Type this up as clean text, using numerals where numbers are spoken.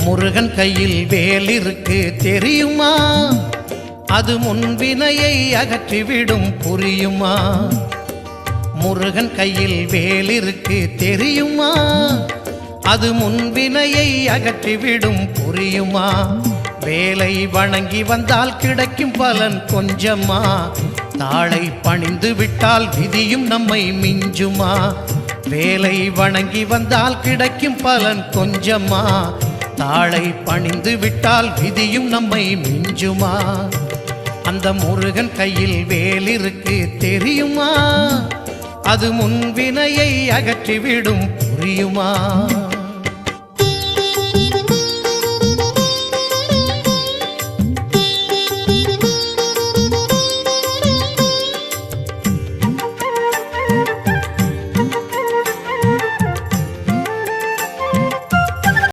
முருகன் கையில் வேல் இருக்கு தெரியுமா? அது முன்வினையை அகற்றிவிடும் புரியுமா? முருகன் கையில் வேல் இருக்கு தெரியுமா? அது முன்வினையை அகற்றிவிடும் புரியுமா? வேலை வணங்கி வந்தால் கிடைக்கும் பலன் கொஞ்சமா? தாளை பணிந்து விட்டால் விதியும் நம்மை மிஞ்சுமா? வேலை வணங்கி வந்தால் கிடைக்கும் பலன் கொஞ்சமா? தாளை பணிந்து விட்டால் விதியும் நம்மை மிஞ்சுமா? அந்த முருகன் கையில் வேல் இருக்கு தெரியுமா? அது முன்வினையை அகற்றிவிடும் புரியுமா?